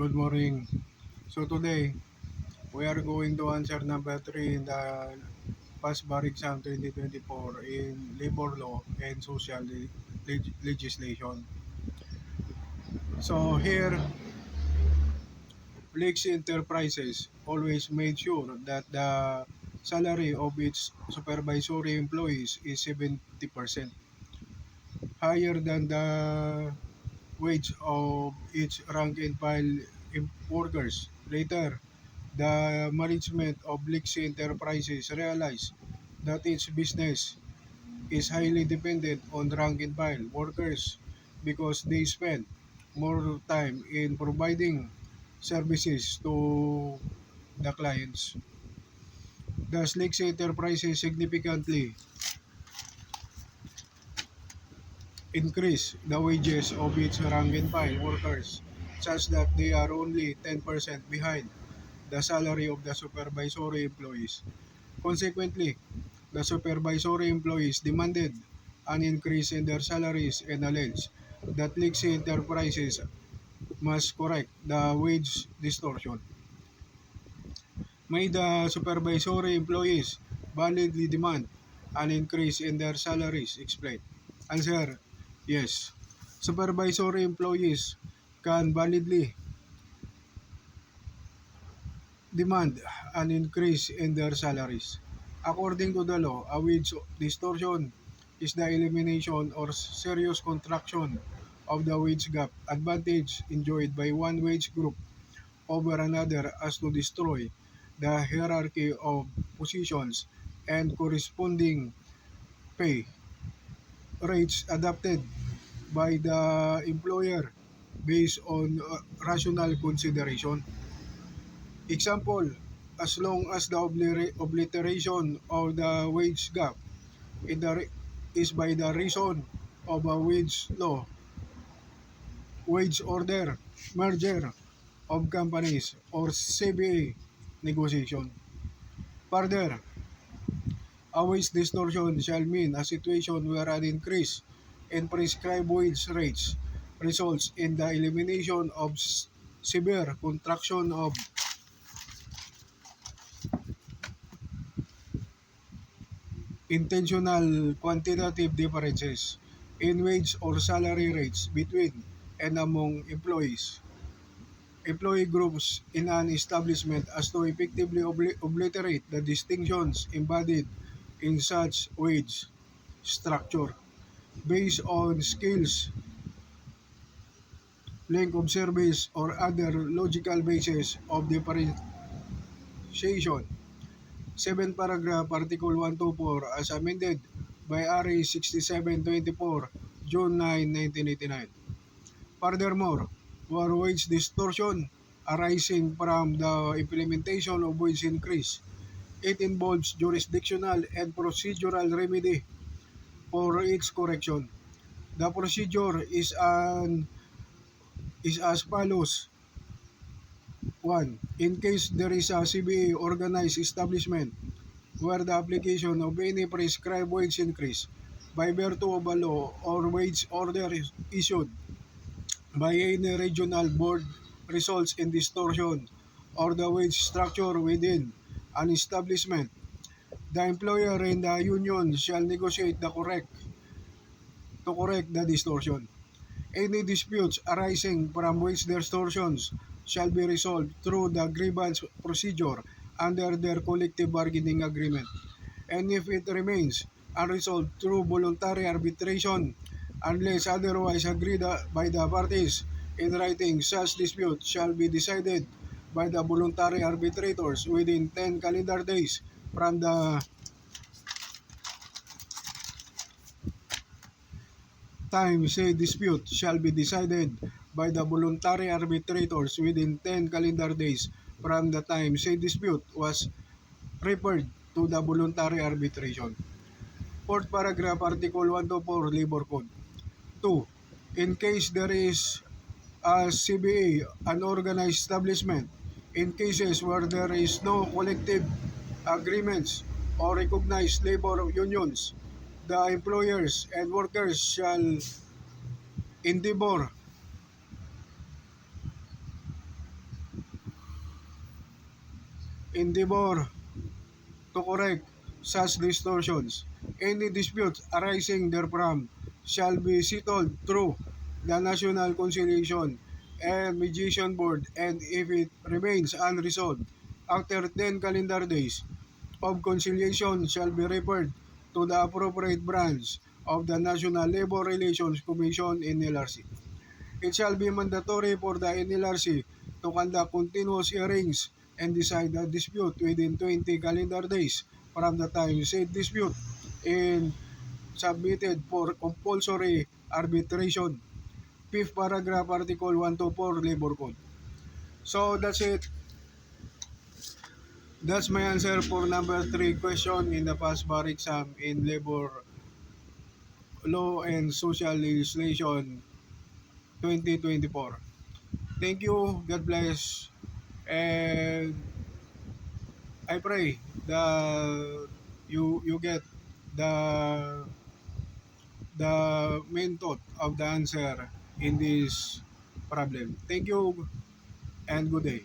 Good morning. So today, we are going to answer number 3 in the past bar exam 2024 in labor law and social legislation. So here, Flix Enterprises always made sure that the salary of its supervisory employees is 70% higher than the wage of its rank and file workers. Later, the management of Lixie Enterprises realized that its business is highly dependent on rank and file workers because they spend more time in providing services to the clients. Thus, Lixie Enterprises significantly increase the wages of its rank and file workers such that they are only 10% behind the salary of the supervisory employees. Consequently, the supervisory employees demanded an increase in their salaries and alleged that Lixie Enterprises must correct the wage distortion. May the supervisory employees validly demand an increase in their salaries? Explain. Answer: yes. Supervisory employees can validly demand an increase in their salaries. According to the law, a wage distortion is the elimination or serious contraction of the wage gap advantage enjoyed by one wage group over another as to destroy the hierarchy of positions and corresponding pay rates adopted by the employer based on rational consideration. Example, as long as the obliteration of the wage gap is by the reason of a wage law, wage order, merger of companies, or CBA negotiation. Further, a wage distortion shall mean a situation where an increase in prescribed wage rates results in the elimination of severe contraction of intentional quantitative differences in wage or salary rates between and among employee groups in an establishment as to effectively obliterate the distinctions embodied in such wage structure based on skills, length of service, or other logical basis of differentiation. 7 paragraph Article 124 as amended by RA 6724 June 9, 1989. Furthermore, where wage distortion arising from the implementation of wage increase, it involves jurisdictional and procedural remedy for its correction. The procedure is as follows. 1. In case there is a CBA organized establishment where the application of any prescribed wage increase by virtue of a law or wage order issued by any regional board results in distortion or the wage structure within an establishment, the employer and the union shall negotiate to correct the distortion. Any disputes arising from wage distortions shall be resolved through the grievance procedure under their collective bargaining agreement. And if it remains unresolved through voluntary arbitration, unless otherwise agreed by the parties in writing, such dispute shall be decided by the voluntary arbitrators within 10 calendar days from the time said dispute shall be decided by the voluntary arbitrators within 10 calendar days from the time said dispute was referred to the voluntary arbitration. Fourth paragraph, Article 124 Labor Code. 2. In case there is a CBA, an organized establishment, in cases where there is no collective agreements or recognized labor unions, the employers and workers shall endeavor endeavor to correct such distortions. Any disputes arising therefrom shall be settled through the National Conciliation and Mediation Board, and if it remains unresolved after 10 calendar days of conciliation shall be referred to the appropriate branch of the National Labor Relations Commission in NLRC. It shall be mandatory for the NLRC to conduct continuous hearings and decide the dispute within 20 calendar days from the time said dispute is submitted for compulsory arbitration. Fifth paragraph, Article 124 Labor Code. So that's it. That's my answer for number 3 question in the past bar exam in labor law and social legislation 2024. Thank you. God bless. And I pray that you get the the main thought of the answer in this problem. Thank you and good day.